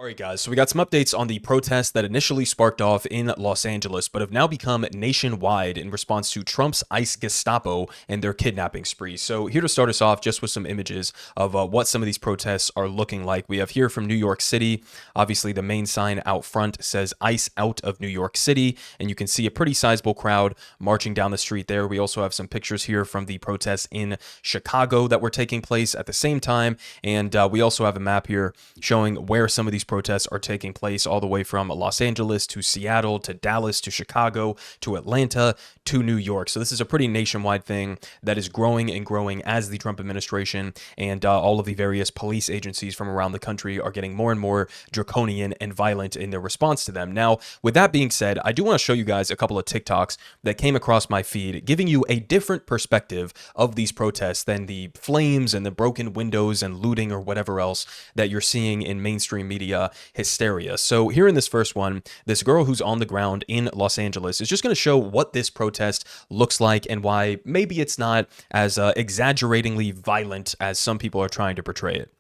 Alright guys, so we got some updates on the protests that initially sparked off in Los Angeles, but have now become nationwide in response to Trump's ICE Gestapo and their kidnapping spree. So here to start us off just with some images of what some of these protests are looking like. We have here from New York City. Obviously the main sign out front says ICE out of New York City, and you can see a pretty sizable crowd marching down the street there. We also have some pictures here from the protests in Chicago that were taking place at the same time, and we also have a map here showing where some of these protests are taking place, all the way from Los Angeles to Seattle to Dallas to Chicago to Atlanta to New York. So this is a pretty nationwide thing that is growing and growing as the Trump administration and all of the various police agencies from around the country are getting more and more draconian and violent in their response to them. Now, with that being said, I do want to show you guys a couple of TikToks that came across my feed, giving you a different perspective of these protests than the flames and the broken windows and looting or whatever else that you're seeing in mainstream media hysteria. So here in this first one, this girl who's on the ground in Los Angeles is just going to show what this protest looks like and why maybe it's not as exaggeratingly violent as some people are trying to portray it.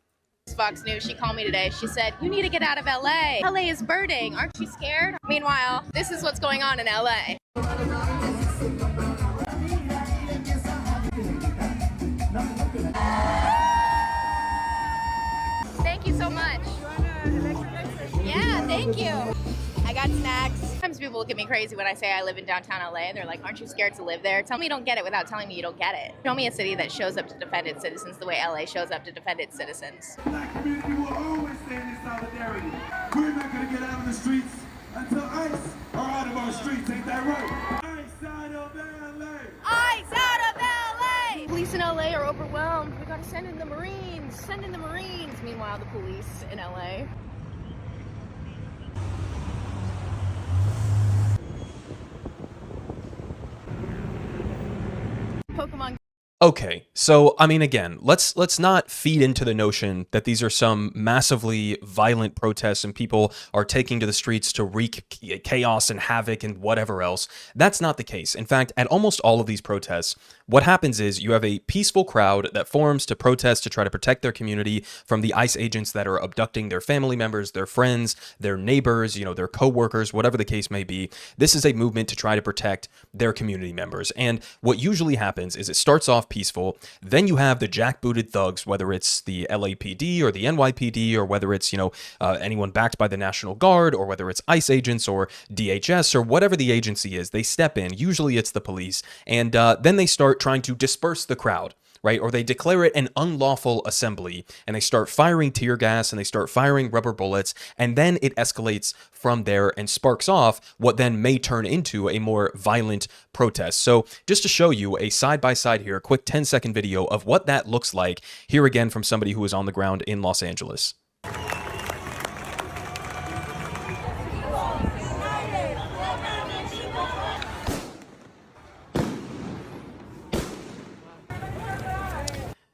Fox News, she called me today. She said, "You need to get out of LA. LA is burning. Aren't you scared?" Meanwhile, this is what's going on in LA. Thank you so much. Yeah, thank you. I got snacks. Sometimes people look at me crazy when I say I live in downtown LA. They're like, "Aren't you scared to live there?" Tell me you don't get it without telling me you don't get it. Show me a city that shows up to defend its citizens the way LA shows up to defend its citizens. Black community will always stand in solidarity. We're not going to get out of the streets until ICE are out of our streets. Ain't that right? ICE out of LA! ICE out of LA! Police in LA are overwhelmed. We gotta send in the Marines. Send in the Marines. Meanwhile, the police in LA. Pokemon. Okay, so I mean, again, let's not feed into the notion that these are some massively violent protests and people are taking to the streets to wreak chaos and havoc and whatever else. That's not the case. In fact, at almost all of these protests, what happens is you have a peaceful crowd that forms to protest to try to protect their community from the ICE agents that are abducting their family members, their friends, their neighbors, their co-workers, whatever the case may be. This is a movement to try to protect their community members. And what usually happens is it starts off peaceful, then you have the jackbooted thugs, whether it's the LAPD or the NYPD, or whether it's, anyone backed by the National Guard, or whether it's ICE agents or DHS or whatever the agency is. They step in, usually it's the police, and then they start trying to disperse the crowd, right? Or they declare it an unlawful assembly, and they start firing tear gas and they start firing rubber bullets, and then it escalates from there and sparks off what then may turn into a more violent protest. So just to show you a side-by-side here, a quick 10-second video of what that looks like, here again from somebody who is on the ground in Los Angeles.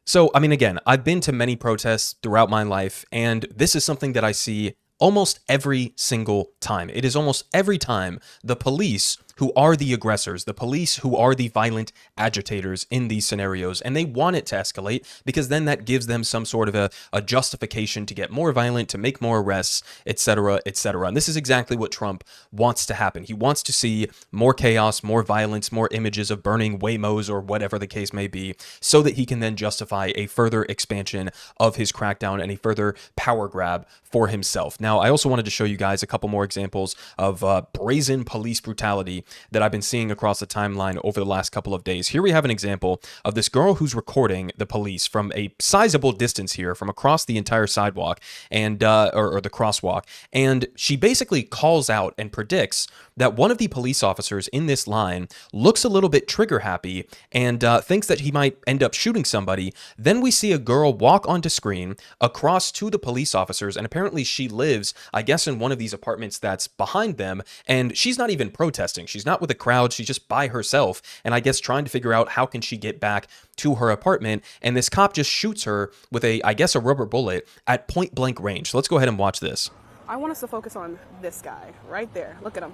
So, I mean, again, I've been to many protests throughout my life, and this is something that I see almost every single time. It is almost every time the police who are the aggressors, the police who are the violent agitators in these scenarios, and they want it to escalate because then that gives them some sort of a justification to get more violent, to make more arrests, etc., etc. And this is exactly what Trump wants to happen. He wants to see more chaos, more violence, more images of burning Waymos or whatever the case may be, so that he can then justify a further expansion of his crackdown and a further power grab for himself. Now, I also wanted to show you guys a couple more examples of brazen police brutality that I've been seeing across the timeline over the last couple of days. Here we have an example of this girl who's recording the police from a sizable distance here, from across the entire sidewalk and or the crosswalk, and she basically calls out and predicts that one of the police officers in this line looks a little bit trigger happy and thinks that he might end up shooting somebody. Then we see a girl walk onto screen across to the police officers, and apparently she lives, I guess, in one of these apartments that's behind them, and she's not even protesting. She's not with a crowd. She's just by herself, and I guess trying to figure out how can she get back to her apartment, and this cop just shoots her with a rubber bullet at point blank range. So let's go ahead and watch this. I want us to focus on this guy right there. Look at him.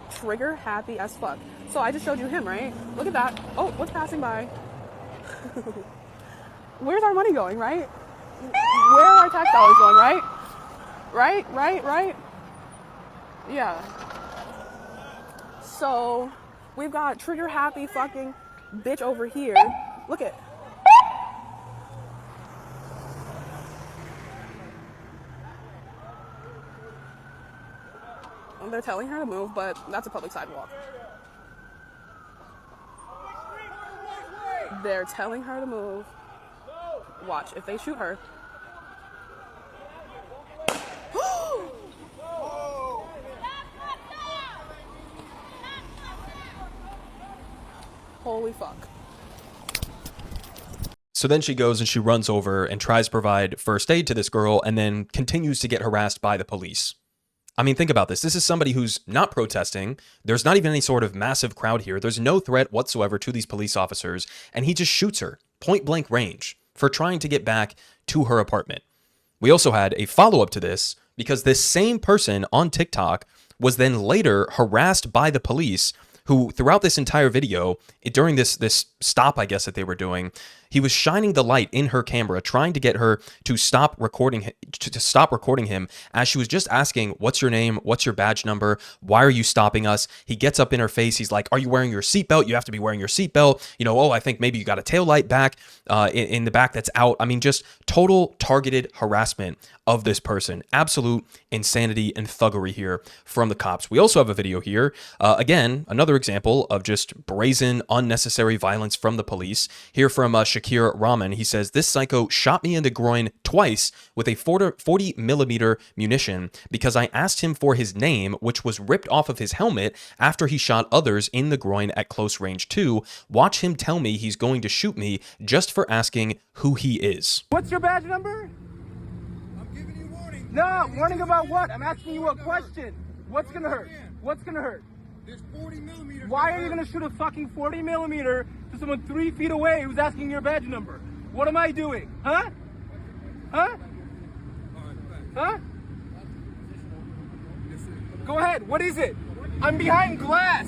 Trigger happy as fuck. So I just showed you him, right? Look at that. Oh, what's passing by? Where's our money going, right? Where are our tax dollars going, right? Right? Yeah. So we've got trigger happy fucking bitch over here. Look at. They're telling her to move, but that's a public sidewalk. They're telling her to move. Watch, if they shoot her. Holy fuck. So then she goes and she runs over and tries to provide first aid to this girl and then continues to get harassed by the police. I mean, think about this. This is somebody who's not protesting. There's not even any sort of massive crowd here. There's no threat whatsoever to these police officers. And he just shoots her point blank range for trying to get back to her apartment. We also had a follow-up to this because this same person on TikTok was then later harassed by the police, who throughout this entire video, during this stop, I guess, that they were doing, he was shining the light in her camera, trying to get her to stop recording him as she was just asking, "What's your name? What's your badge number? Why are you stopping us?" He gets up in her face. He's like, "Are you wearing your seatbelt? You have to be wearing your seatbelt. You know, oh, I think maybe you got a tail light back in the back that's out." I mean, just total targeted harassment of this person. Absolute insanity and thuggery here from the cops. We also have a video here. Again, another example of just brazen, unnecessary violence from the police. Here from Shakir Rahman, he says, "This psycho shot me in the groin twice with a 40 millimeter munition because I asked him for his name, which was ripped off of his helmet after he shot others in the groin at close range too. Watch him tell me he's going to shoot me just for asking who he is." What's your badge number? I'm giving you warning. No, warning about what? I'm asking you a question. What's gonna hurt? What's gonna hurt? There's 40 millimeters. Why are you gonna shoot a fucking 40 millimeter to someone 3 feet away who's asking your badge number? What am I doing? Huh? Huh? Huh? Go ahead. What is it? I'm behind glass.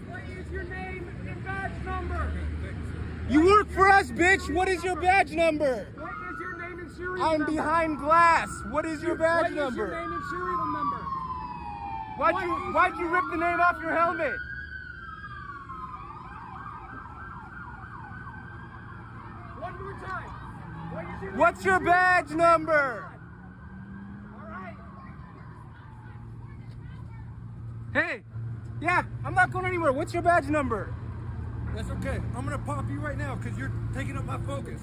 What is your name and badge number? You work for us, bitch. What is your badge number? What is your name and serial number? I'm behind glass. What is your badge number? What is your name and serial number? Why'd you rip the name off your helmet? One more time. What's your badge number? All right. Hey, yeah, I'm not going anywhere. What's your badge number? That's okay. I'm gonna pop you right now because you're taking up my focus.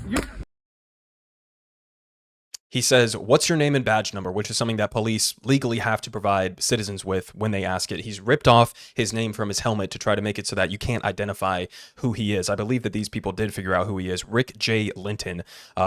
He says, "What's your name and badge number?" which is something that police legally have to provide citizens with when they ask it. He's ripped off his name from his helmet to try to make it so that you can't identify who he is. I believe that these people did figure out who he is. Rick J. Linton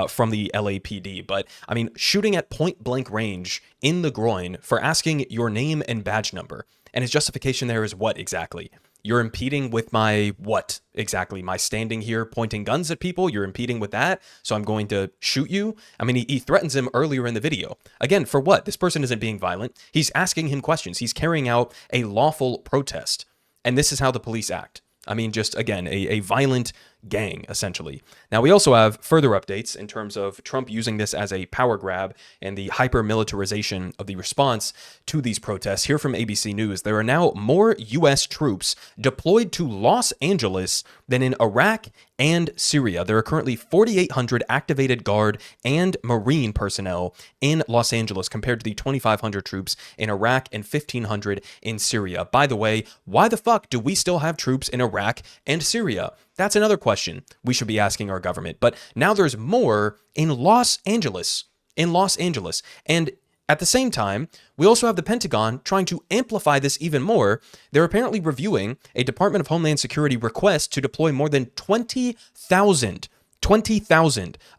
from the LAPD. But, I mean, shooting at point blank range in the groin for asking your name and badge number. And his justification there is what exactly? You're impeding with my what exactly? My standing here pointing guns at people? You're impeding with that? So I'm going to shoot you? I mean, he threatens him earlier in the video. Again, for what? This person isn't being violent. He's asking him questions. He's carrying out a lawful protest. And this is how the police act. I mean, just, again, a violent gang, essentially. Now, we also have further updates in terms of Trump using this as a power grab and the hyper-militarization of the response to these protests. Here from ABC News, there are now more U.S. troops deployed to Los Angeles than in Iraq and Syria. There are currently 4,800 activated Guard and Marine personnel in Los Angeles compared to the 2,500 troops in Iraq and 1,500 in Syria. By the way, why the fuck do we still have troops in Iraq and Syria? That's another question we should be asking our government. But now there's more in Los Angeles. And at the same time, we also have the Pentagon trying to amplify this even more. They're apparently reviewing a Department of Homeland Security request to deploy more than 20,000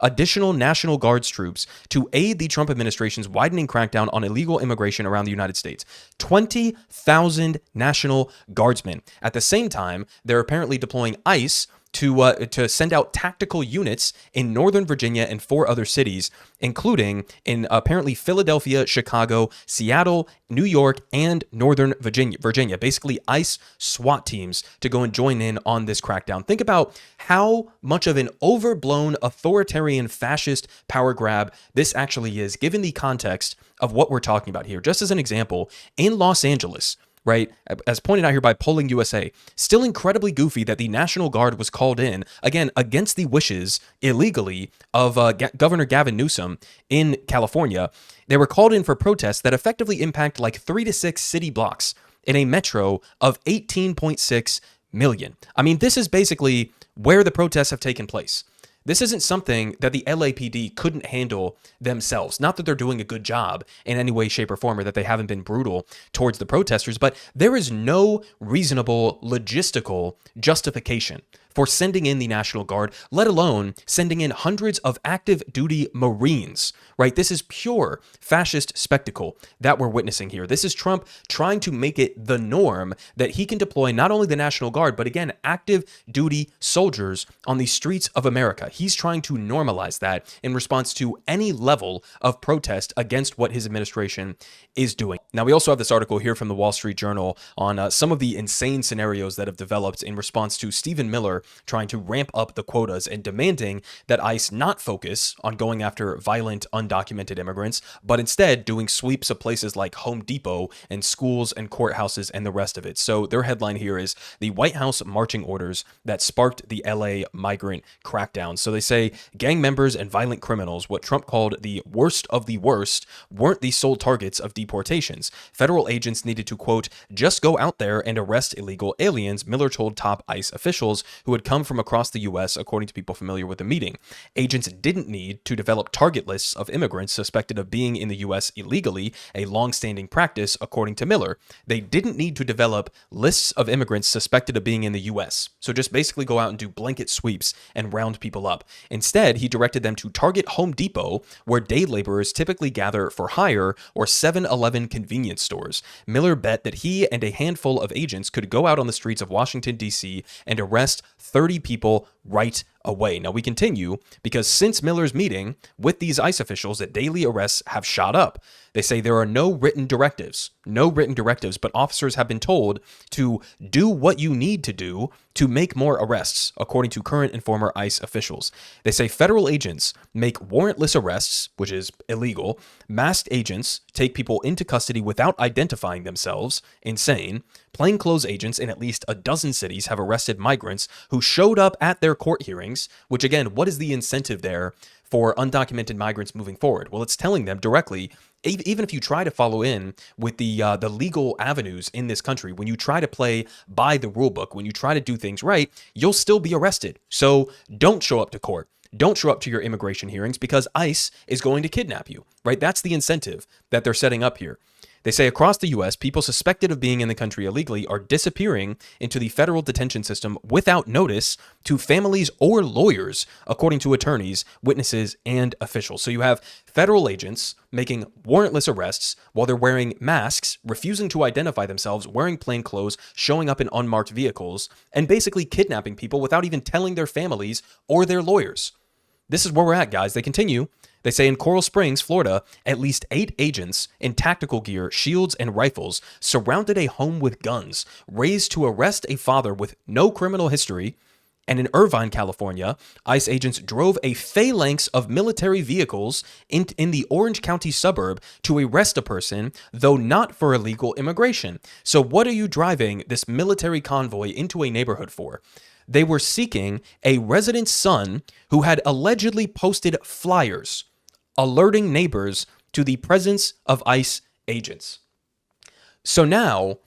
additional National Guards troops to aid the Trump administration's widening crackdown on illegal immigration around the United States. 20,000 National Guardsmen. At the same time, they're apparently deploying ICE to send out tactical units in Northern Virginia and 4 other cities, including in apparently Philadelphia, Chicago, Seattle, New York, and Northern Virginia. Basically, ICE SWAT teams to go and join in on this crackdown. Think about how much of an overblown authoritarian fascist power grab this actually is, given the context of what we're talking about here. Just as an example, in Los Angeles, right, as pointed out here by Polling USA, still incredibly goofy that the National Guard was called in, again, against the wishes, illegally, of Governor Gavin Newsom in California. They were called in for protests that effectively impact like 3 to 6 city blocks in a metro of 18.6 million. I mean, this is basically where the protests have taken place. This isn't something that the LAPD couldn't handle themselves. Not that they're doing a good job in any way, shape, or form, or that they haven't been brutal towards the protesters, but there is no reasonable logistical justification for sending in the National Guard, let alone sending in hundreds of active duty Marines, right? This is pure fascist spectacle that we're witnessing here. This is Trump trying to make it the norm that he can deploy not only the National Guard, but again, active duty soldiers on the streets of America. He's trying to normalize that in response to any level of protest against what his administration is doing. Now, we also have this article here from the Wall Street Journal on some of the insane scenarios that have developed in response to Stephen Miller trying to ramp up the quotas and demanding that ICE not focus on going after violent, undocumented immigrants, but instead doing sweeps of places like Home Depot and schools and courthouses and the rest of it. So their headline here is the White House marching orders that sparked the LA migrant crackdown. So they say gang members and violent criminals, what Trump called the worst of the worst, weren't the sole targets of deportations. Federal agents needed to, quote, just go out there and arrest illegal aliens, Miller told top ICE officials who had come from across the U.S., according to people familiar with the meeting. Agents didn't need to develop target lists of immigrants suspected of being in the U.S. illegally, a long-standing practice, according to Miller. They didn't need to develop lists of immigrants suspected of being in the U.S., so just basically go out and do blanket sweeps and round people up. Instead, he directed them to target Home Depot, where day laborers typically gather for hire, or 7-Eleven convenience stores. Miller bet that he and a handful of agents could go out on the streets of Washington, D.C. and arrest 30 people right away. Now we continue because since Miller's meeting with these ICE officials, that daily arrests have shot up. They say there are no written directives, but officers have been told to do what you need to do to make more arrests, according to current and former ICE officials. They say federal agents make warrantless arrests, which is illegal. Masked agents take people into custody without identifying themselves, insane. Plainclothes agents in at least a dozen cities have arrested migrants who showed up at their court hearings, which again, what is the incentive there for undocumented migrants moving forward? Well, it's telling them directly, even if you try to follow in with the legal avenues in this country, when you try to play by the rule book, when you try to do things right, you'll still be arrested. So don't show up to court. Don't show up to your immigration hearings because ICE is going to kidnap you, right? That's the incentive that they're setting up here. They say across the U.S., people suspected of being in the country illegally are disappearing into the federal detention system without notice to families or lawyers, according to attorneys, witnesses, and officials. So you have federal agents making warrantless arrests while they're wearing masks, refusing to identify themselves, wearing plain clothes, showing up in unmarked vehicles, and basically kidnapping people without even telling their families or their lawyers. This is where we're at, guys. They continue. They say in Coral Springs, Florida, at least 8 agents in tactical gear, shields, and rifles surrounded a home with guns, raised to arrest a father with no criminal history. And in Irvine, California, ICE agents drove a phalanx of military vehicles in the Orange County suburb to arrest a person, though not for illegal immigration. So what are you driving this military convoy into a neighborhood for? They were seeking a resident's son who had allegedly posted flyers alerting neighbors to the presence of ICE agents. So now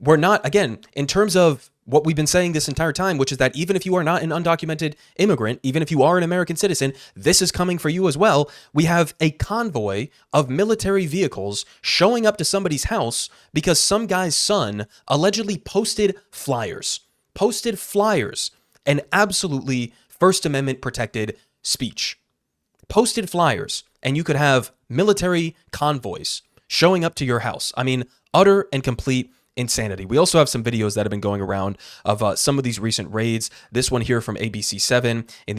we're not, again, in terms of what we've been saying this entire time, which is that even if you are not an undocumented immigrant, even if you are an American citizen, this is coming for you as well. We have a convoy of military vehicles showing up to somebody's house because some guy's son allegedly posted flyers, and absolutely First Amendment protected speech. Posted flyers, and you could have military convoys showing up to your house. I mean, utter and complete insanity. We also have some videos that have been going around of some of these recent raids. This one here from ABC7. In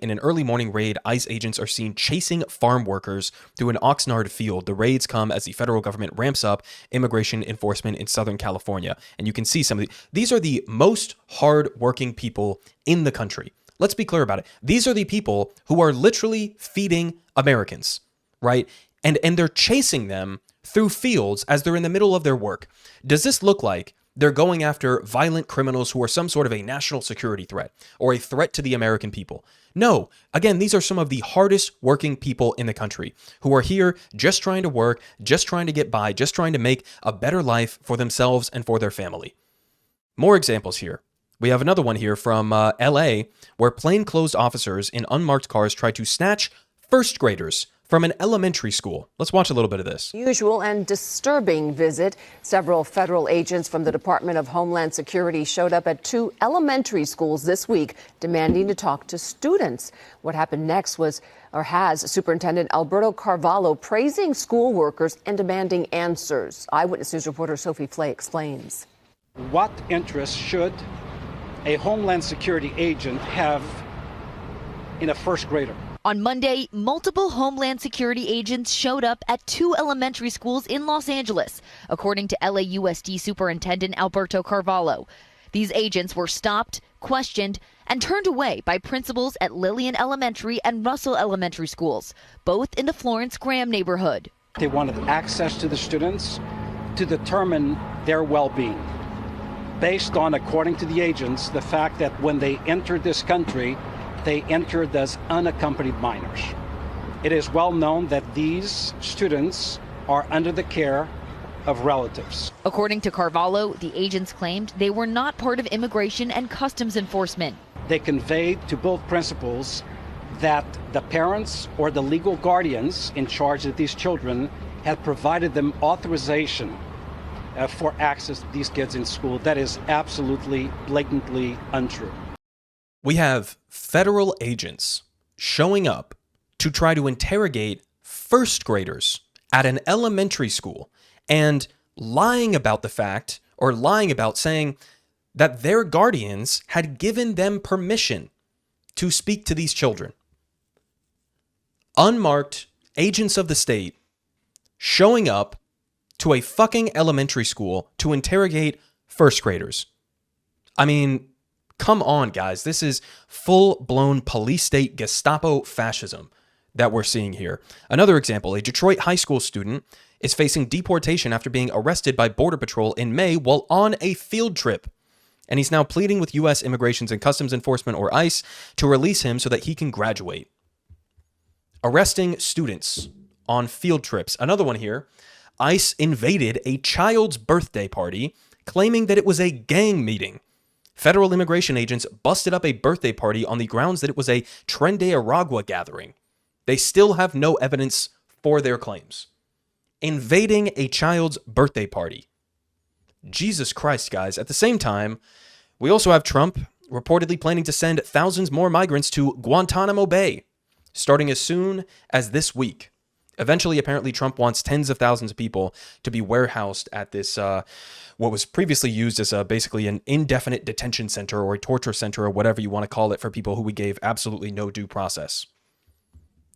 an early morning raid, ICE agents are seen chasing farm workers through an Oxnard field. The raids come as the federal government ramps up immigration enforcement in Southern California. And you can see some of these are the most hard-working people in the country. Let's be clear about it. These are the people who are literally feeding Americans, right? And they're chasing them through fields as they're in the middle of their work. Does this look like they're going after violent criminals who are some sort of a national security threat or a threat to the American people? No. Again, these are some of the hardest working people in the country who are here just trying to work, just trying to get by, just trying to make a better life for themselves and for their family. More examples here. We have another one here from LA, where plainclothes officers in unmarked cars tried to snatch first graders from an elementary school. Let's watch a little bit of this. Usual and disturbing visit. Several federal agents from the Department of Homeland Security showed up at 2 elementary schools this week demanding to talk to students. What happened next has Superintendent Alberto Carvalho praising school workers and demanding answers. Eyewitness News reporter Sophie Flay explains. What interest should a Homeland Security agent have in a first grader? On Monday, multiple Homeland Security agents showed up at 2 elementary schools in Los Angeles, according to LAUSD Superintendent Alberto Carvalho. These agents were stopped, questioned, and turned away by principals at Lillian Elementary and Russell Elementary Schools, both in the Florence Graham neighborhood. They wanted access to the students to determine their well-being, based on, according to the agents, the fact that when they entered this country, they entered as unaccompanied minors. It is well known that these students are under the care of relatives. According to Carvalho, the agents claimed they were not part of immigration and customs enforcement. They conveyed to both principals that the parents or the legal guardians in charge of these children had provided them authorization for access to these kids in school. That is absolutely, blatantly untrue. We have federal agents showing up to try to interrogate first graders at an elementary school and lying about the fact, or lying about saying that their guardians had given them permission to speak to these children. Unmarked agents of the state showing up to a fucking elementary school to interrogate first graders. I mean, come on, guys. This is full-blown police state Gestapo fascism that we're seeing here. Another example, a Detroit high school student is facing deportation after being arrested by Border Patrol in May while on a field trip. And he's now pleading with U.S. Immigrations and Customs Enforcement, or ICE, to release him so that he can graduate. Arresting students on field trips. Another one here. ICE invaded a child's birthday party, claiming that it was a gang meeting. Federal immigration agents busted up a birthday party on the grounds that it was a Tren de Aragua gathering. They still have no evidence for their claims. Invading a child's birthday party. Jesus Christ, guys. At the same time, we also have Trump reportedly planning to send thousands more migrants to Guantanamo Bay, starting as soon as this week. Eventually, apparently, Trump wants tens of thousands of people to be warehoused at this, what was previously used as basically an indefinite detention center or a torture center or whatever you want to call it for people who we gave absolutely no due process.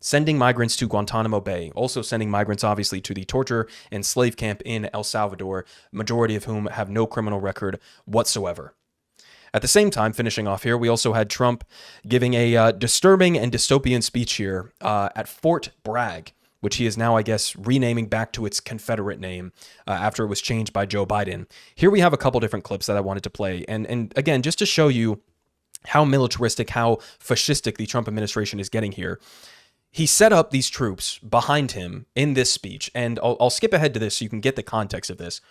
Sending migrants to Guantanamo Bay, also sending migrants, obviously, to the torture and slave camp in El Salvador, majority of whom have no criminal record whatsoever. At the same time, finishing off here, we also had Trump giving a disturbing and dystopian speech here at Fort Bragg, which he is now, I guess, renaming back to its Confederate name after it was changed by Joe Biden. Here we have a couple different clips that I wanted to play. And again, just to show you how militaristic, how fascistic the Trump administration is getting here. He set up these troops behind him in this speech. And I'll skip ahead to this so you can get the context of this.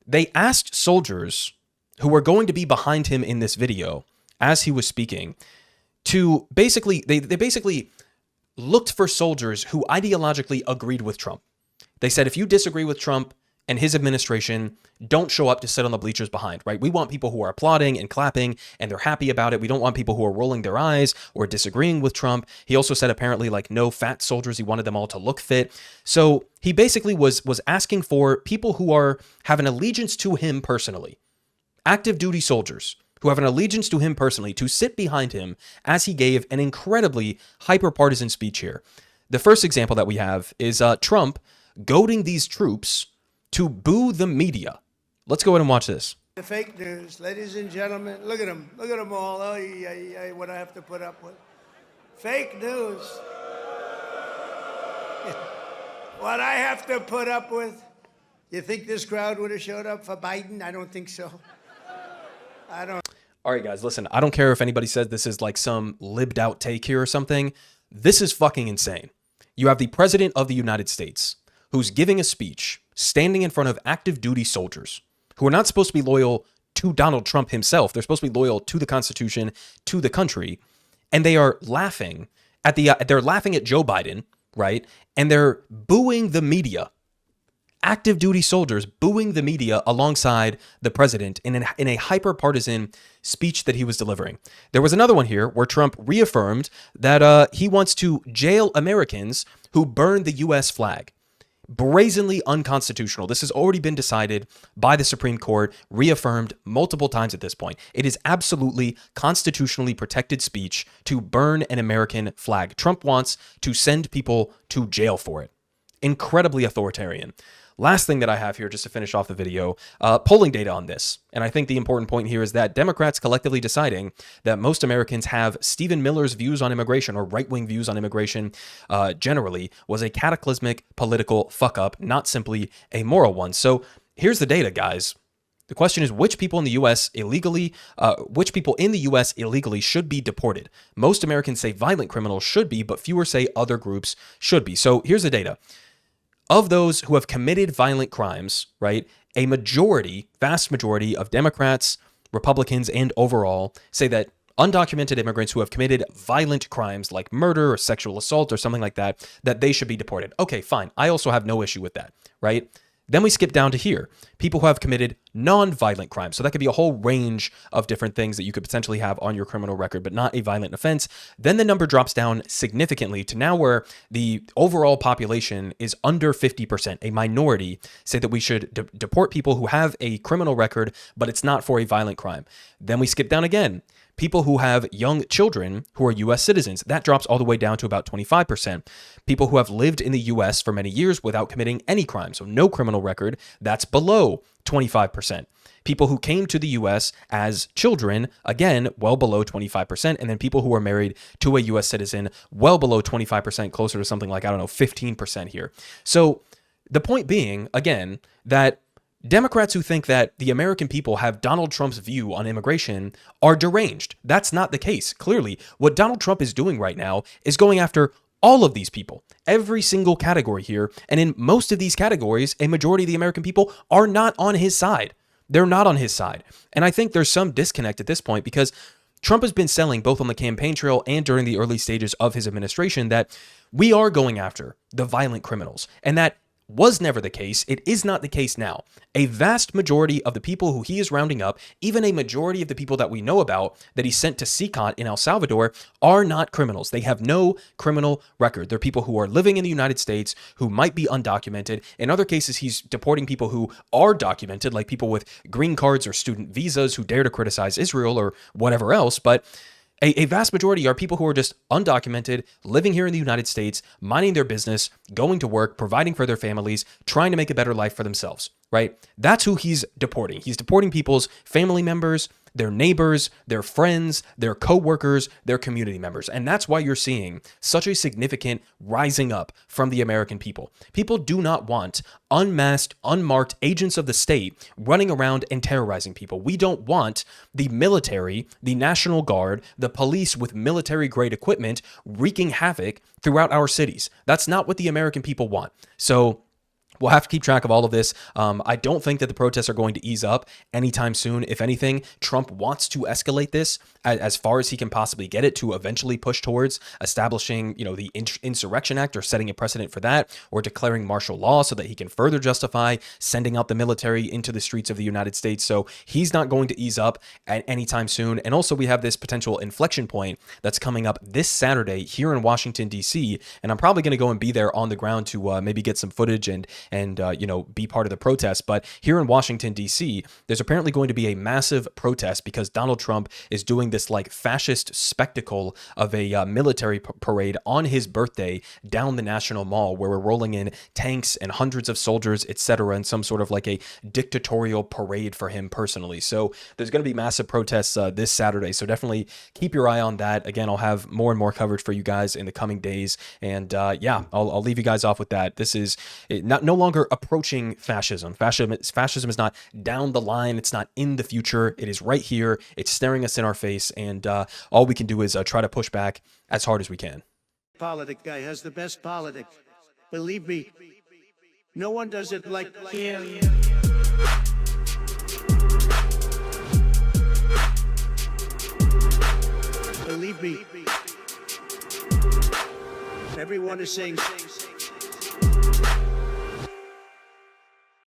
They asked soldiers who were going to be behind him in this video as he was speaking to basically, they basically looked for soldiers who ideologically agreed with Trump. They said, if you disagree with Trump, and his administration don't show up to sit on the bleachers behind, right? We want people who are applauding and clapping and they're happy about it. We don't want people who are rolling their eyes or disagreeing with Trump. He also said apparently like no fat soldiers. He wanted them all to look fit. So he basically was asking for people who have an allegiance to him personally, active duty soldiers who have an allegiance to him personally, to sit behind him as he gave an incredibly hyper-partisan speech here. The first example that we have is Trump goading these troops to boo the media. Let's go ahead and watch this. The fake news, ladies and gentlemen, look at them all. Oh, what I have to put up with. Fake news. What I have to put up with. You think this crowd would have showed up for Biden? I don't think so. I don't. All right, guys, listen, I don't care if anybody says this is like some libbed out take here or something. This is fucking insane. You have the president of the United States who's giving a speech, standing in front of active duty soldiers who are not supposed to be loyal to Donald Trump himself. They're supposed to be loyal to the Constitution, to the country. And they are laughing at they're laughing at Joe Biden, right? And they're booing the media. Active duty soldiers booing the media alongside the president in a hyper-partisan speech that he was delivering. There was another one here where Trump reaffirmed that he wants to jail Americans who burn the U.S. flag. Brazenly unconstitutional. This has already been decided by the Supreme Court, reaffirmed multiple times at this point. It is absolutely constitutionally protected speech to burn an American flag. Trump wants to send people to jail for it. Incredibly authoritarian. Last thing that I have here, just to finish off the video, polling data on this. And I think the important point here is that Democrats collectively deciding that most Americans have Stephen Miller's views on immigration, or right-wing views on immigration generally, was a cataclysmic political fuck-up, not simply a moral one. So here's the data, guys. The question is, which people in the U.S. illegally should be deported? Most Americans say violent criminals should be, but fewer say other groups should be. So here's the data. Of those who have committed violent crimes, right, a majority, vast majority of Democrats, Republicans, and overall say that undocumented immigrants who have committed violent crimes like murder or sexual assault or something like that, that they should be deported. Okay, fine. I also have no issue with that, right? Then we skip down to here. People who have committed non-violent crimes. So that could be a whole range of different things that you could potentially have on your criminal record, but not a violent offense. Then the number drops down significantly to now where the overall population is under 50%. A minority say that we should deport people who have a criminal record, but it's not for a violent crime. Then we skip down again. People who have young children who are U.S. citizens, that drops all the way down to about 25%. People who have lived in the U.S. for many years without committing any crime, so no criminal record, that's below 25%. People who came to the U.S. as children, again, well below 25%. And then people who are married to a U.S. citizen, well below 25%, closer to something like, 15% here. So the point being, again, that Democrats who think that the American people have Donald Trump's view on immigration are deranged. That's not the case. Clearly, what Donald Trump is doing right now is going after all of these people, every single category here. And in most of these categories, a majority of the American people are not on his side. They're not on his side. And I think there's some disconnect at this point because Trump has been selling both on the campaign trail and during the early stages of his administration that we are going after the violent criminals, and that was never the case. It is not the case now. A vast majority of the people who he is rounding up, even a majority of the people that we know about that he sent to CCOT in El Salvador, are not criminals. They have no criminal record. They're people who are living in the United States who might be undocumented. In other cases, he's deporting people who are documented, like people with green cards or student visas who dare to criticize Israel or whatever else. But a vast majority are people who are just undocumented, living here in the United States, minding their business, going to work, providing for their families, trying to make a better life for themselves, right? That's who he's deporting. He's deporting people's family members, their neighbors, their friends, their co-workers, their community members. And that's why you're seeing such a significant rising up from the American people. People do not want unmasked, unmarked agents of the state running around and terrorizing people. We don't want the military, the National Guard, the police with military-grade equipment wreaking havoc throughout our cities. That's not what the American people want. So We'll have to keep track of all of this. I don't think that the protests are going to ease up anytime soon. If anything, Trump wants to escalate this as far as he can possibly get it to eventually push towards establishing, the Insurrection Act or setting a precedent for that, or declaring martial law so that he can further justify sending out the military into the streets of the United States. So he's not going to ease up at anytime soon. And also we have this potential inflection point that's coming up this Saturday here in Washington, D.C. And I'm probably going to go and be there on the ground to maybe get some footage and be part of the protest. But here in Washington, D.C., there's apparently going to be a massive protest because Donald Trump is doing this like fascist spectacle of a military parade on his birthday down the National Mall, where we're rolling in tanks and hundreds of soldiers, etc., and some sort of like a dictatorial parade for him personally. So there's going to be massive protests this Saturday. So definitely keep your eye on that. Again, I'll have more and more coverage for you guys in the coming days. And I'll leave you guys off with that. This is no longer approaching fascism. Fascism is not down the line. It's not in the future. It is right here. It's staring us in our face. And all we can do is try to push back as hard as we can. Politic guy has the best politic. Believe me, no one does it like him. Believe me, everyone is saying